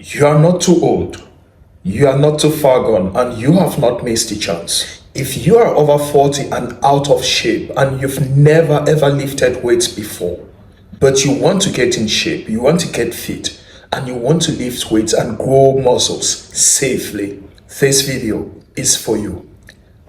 You are not too old, you are not too far gone, and you have not missed a chance. If you are over 40 and out of shape and you've never ever lifted weights before, but you want to get in shape, you want to get fit, and you want to lift weights and grow muscles safely, this video is for you.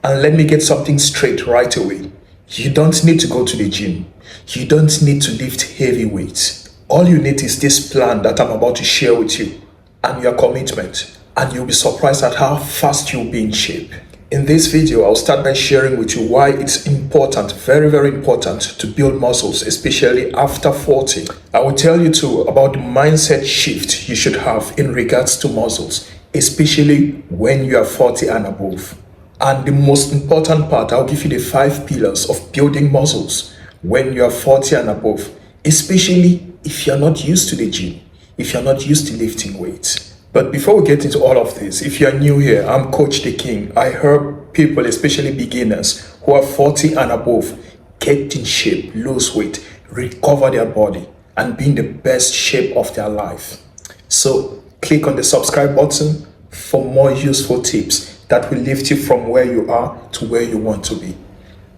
And let me get something straight right away. You don't need to go to the gym. You don't need to lift heavy weights. All you need is this plan that I'm about to share with you and your commitment. And you'll be surprised at how fast you'll be in shape. In this video, I'll start by sharing with you why it's important, very, very important to build muscles, especially after 40. I will tell you too about the mindset shift you should have in regards to muscles, especially when you are 40 and above. And the most important part, I'll give you the 5 pillars of building muscles when you are 40 and above, especially if you're not used to the gym, if you're not used to lifting weights. But before we get into all of this, if you're new here, I'm Coach the King. I help people, especially beginners who are 40 and above, get in shape, lose weight, recover their body, and be in the best shape of their life. So click on the subscribe button for more useful tips that will lift you from where you are to where you want to be.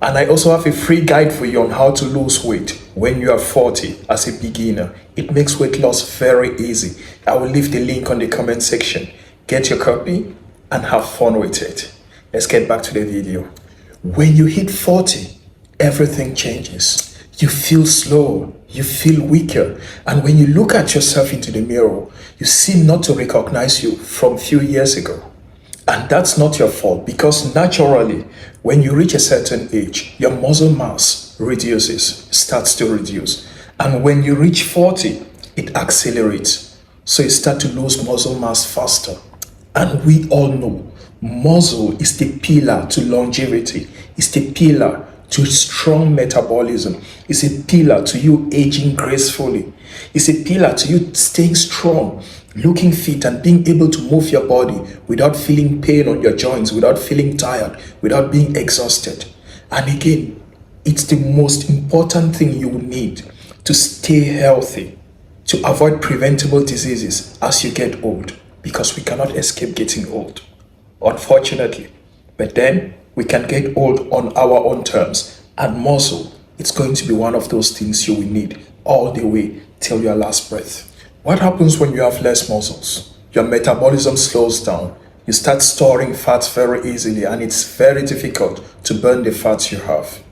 And I also have a free guide for you on how to lose weight when you are 40 as a beginner. It makes weight loss very easy. I will leave the link on the comment section. Get your copy and have fun with it. Let's get back to the video. When you hit 40, everything changes. You feel slower, you feel weaker. And when you look at yourself into the mirror, you seem not to recognize you from a few years ago. And that's not your fault, because naturally, when you reach a certain age, your muscle mass starts to reduce. And when you reach 40, it accelerates. So you start to lose muscle mass faster. And we all know muscle is the pillar to longevity. It's the pillar to strong metabolism. It's a pillar to you aging gracefully. It's a pillar to you staying strong, looking fit, and being able to move your body without feeling pain on your joints, without feeling tired, without being exhausted. And again, it's the most important thing you will need to stay healthy, to avoid preventable diseases as you get old, because we cannot escape getting old, unfortunately. But then we can get old on our own terms, and muscle, it's going to be one of those things you will need all the way till your last breath. What happens when you have less muscles? Your metabolism slows down. You start storing fats very easily, and it's very difficult to burn the fats you have.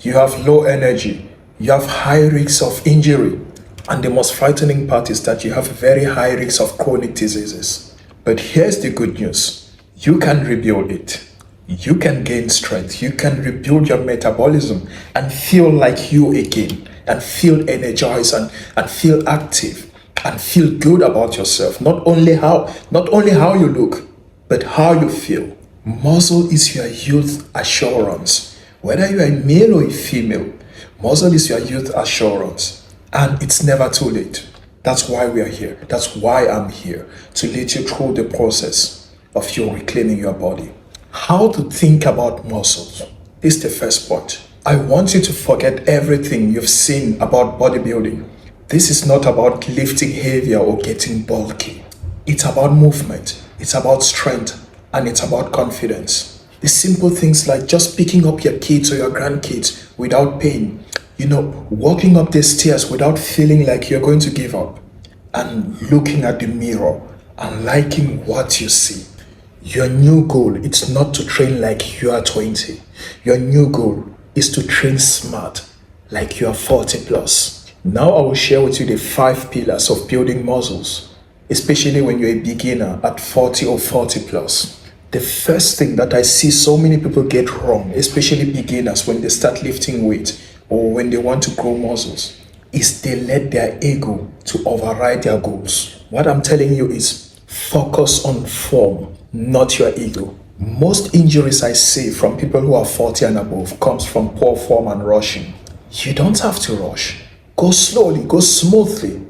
You have low energy. You have high risks of injury. And the most frightening part is that you have very high risks of chronic diseases. But here's the good news. You can rebuild it. You can gain strength. You can rebuild your metabolism and feel like you again, and feel energized and feel active. And feel good about yourself. Not only how you look, but how you feel. Muscle is your youth assurance. Whether you are a male or a female, muscle is your youth assurance. And it's never too late. That's why we are here. That's why I'm here, to lead you through the process of you reclaiming your body. How to think about muscles. This is the first point. I want you to forget everything you've seen about bodybuilding. This is not about lifting heavier or getting bulky. It's about movement, it's about strength, and it's about confidence. The simple things like just picking up your kids or your grandkids without pain. Walking up the stairs without feeling like you're going to give up. And looking at the mirror and liking what you see. Your new goal, it's not to train like you are 20. Your new goal is to train smart like you are 40 plus. Now I will share with you the 5 pillars of building muscles, especially when you're a beginner at 40 or 40 plus. The first thing that I see so many people get wrong, especially beginners when they start lifting weight or when they want to grow muscles, is they let their ego to override their goals. What I'm telling you is focus on form, not your ego. Most injuries I see from people who are 40 and above comes from poor form and rushing. You don't have to rush. Go slowly, go smoothly.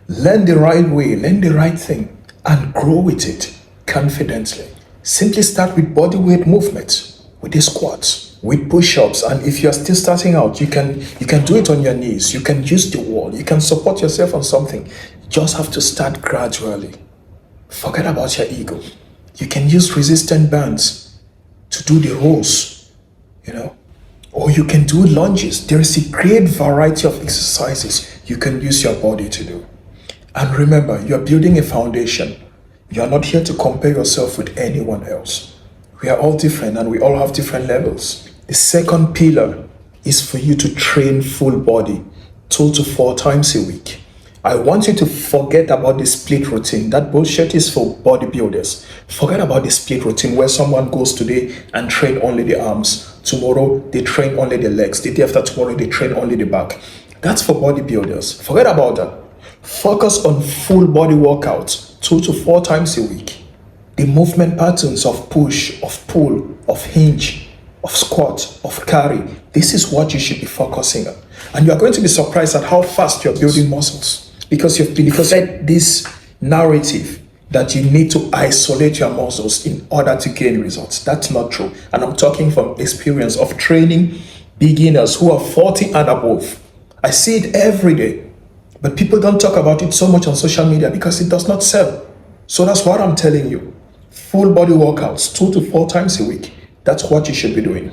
Learn the right way, learn the right thing, and grow with it confidently. Simply start with body weight movements, with the squats, with push-ups, and if you're still starting out, you can do it on your knees, you can use the wall, you can support yourself on something. You just have to start gradually. Forget about your ego. You can use resistant bands to do the rows, you know, or you can do lunges. There is a great variety of exercises you can use your body to do. And remember, you're building a foundation. You're not here to compare yourself with anyone else. We are all different and we all have different levels. The second pillar is for you to train full body 2 to 4 times a week. I want you to forget about the split routine. That bullshit is for bodybuilders. Forget about the split routine where someone goes today and train only the arms. Tomorrow, they train only the legs. The day after tomorrow, they train only the back. That's for bodybuilders. Forget about that. Focus on full body workouts 2 to 4 times a week. The movement patterns of push, of pull, of hinge, of squat, of carry. This is what you should be focusing on. And you are going to be surprised at how fast you're building muscles. Because you've been fed this narrative that you need to isolate your muscles in order to gain results. That's not true. And I'm talking from experience of training beginners who are 40 and above. I see it every day. But people don't talk about it so much on social media because it does not sell. So that's what I'm telling you. Full body workouts 2 to 4 times a week. That's what you should be doing.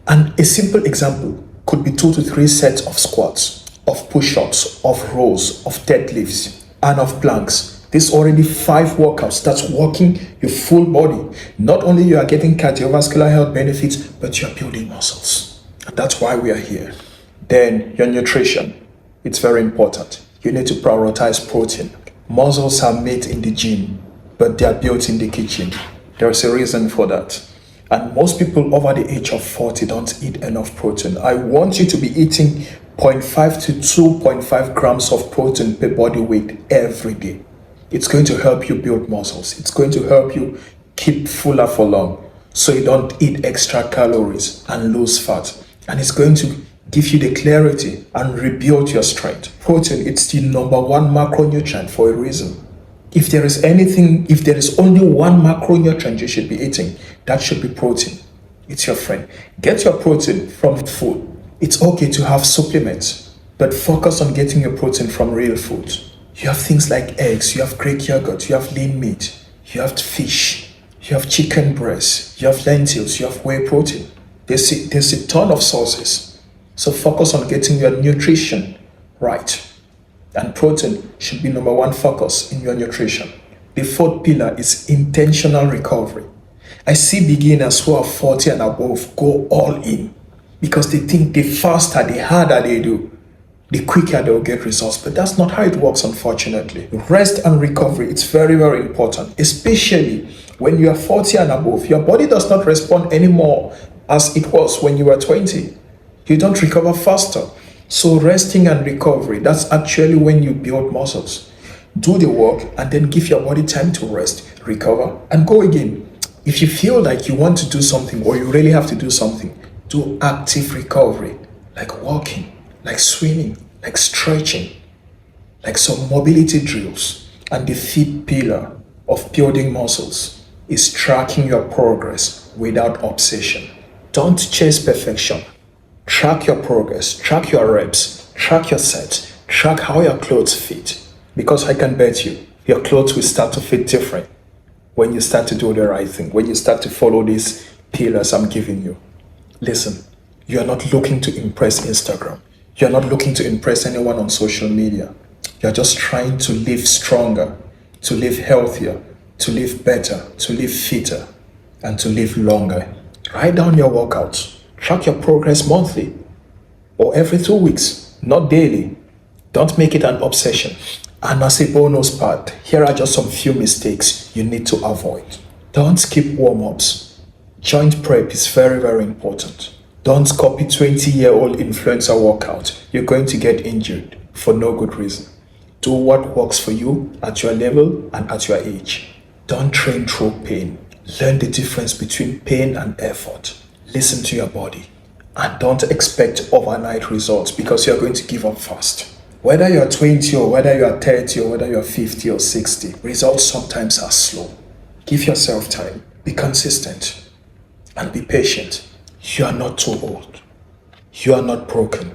And a simple example could be 2 to 3 sets of squats, of push-ups, of rows, of deadlifts, and of planks. There's already 5 workouts that's working your full body. Not only you are getting cardiovascular health benefits, but you're building muscles. And that's why we are here. Then your nutrition. It's very important. You need to prioritize protein. Muscles are made in the gym, but they are built in the kitchen. There's a reason for that. And most people over the age of 40 don't eat enough protein. I want you to be eating 0.5 to 2.5 grams of protein per body weight every day. It's going to help you build muscles. It's going to help you keep fuller for long so you don't eat extra calories and lose fat. And it's going to give you the clarity and rebuild your strength. Protein, it's the number 1 macronutrient for a reason. If there is only one macronutrient you should be eating, that should be protein. It's your friend. Get your protein from food. It's okay to have supplements, but focus on getting your protein from real food. You have things like eggs, you have Greek yogurt, you have lean meat, you have fish, you have chicken breast, you have lentils, you have whey protein. There's a ton of sources. So focus on getting your nutrition right. And protein should be number 1 focus in your nutrition. The 4th pillar is intentional recovery. I see beginners who are 40 and above go all in because they think the faster, the harder they do, the quicker they'll get results. But that's not how it works, unfortunately. Rest and recovery, it's very, very important, especially when you are 40 and above. Your body does not respond anymore as it was when you were 20. You don't recover faster. So resting and recovery, that's actually when you build muscles. Do the work and then give your body time to rest, recover, and go again. If you feel like you want to do something or you really have to do something, do active recovery, like walking, like swimming, like stretching, like some mobility drills. And the 5th pillar of building muscles is tracking your progress without obsession. Don't chase perfection. Track your progress, track your reps, track your sets, track how your clothes fit. Because I can bet you, your clothes will start to fit different when you start to do the right thing, when you start to follow these pillars I'm giving you. Listen, you are not looking to impress Instagram. You are not looking to impress anyone on social media. You are just trying to live stronger, to live healthier, to live better, to live fitter, and to live longer. Write down your workouts. Track your progress monthly or every 2 weeks, not daily. Don't make it an obsession. And as a bonus part, here are just some few mistakes you need to avoid. Don't skip warm-ups. Joint prep is very, very important. Don't copy 20-year-old influencer workout. You're going to get injured for no good reason. Do what works for you at your level and at your age. Don't train through pain. Learn the difference between pain and effort. Listen to your body and don't expect overnight results because you're going to give up fast. Whether you're 20 or whether you're 30 or whether you're 50 or 60, results sometimes are slow. Give yourself time, be consistent, and be patient. You are not too old. You are not broken,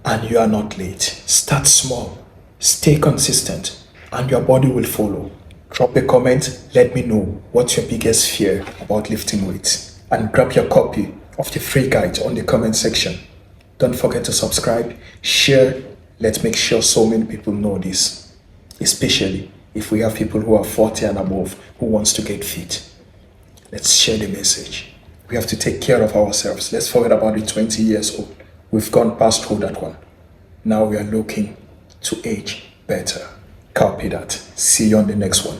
and you are not late. Start small, stay consistent, and your body will follow. Drop a comment, let me know what's your biggest fear about lifting weights, and grab your copy of the free guide on the comment section. Don't forget to subscribe, share. Let's make sure so many people know this, especially if we have people who are 40 and above who wants to get fit. Let's share the message. We have to take care of ourselves. Let's forget about the 20 years old. We've gone past through that one. Now we are looking to age better. Copy that. See you on the next one.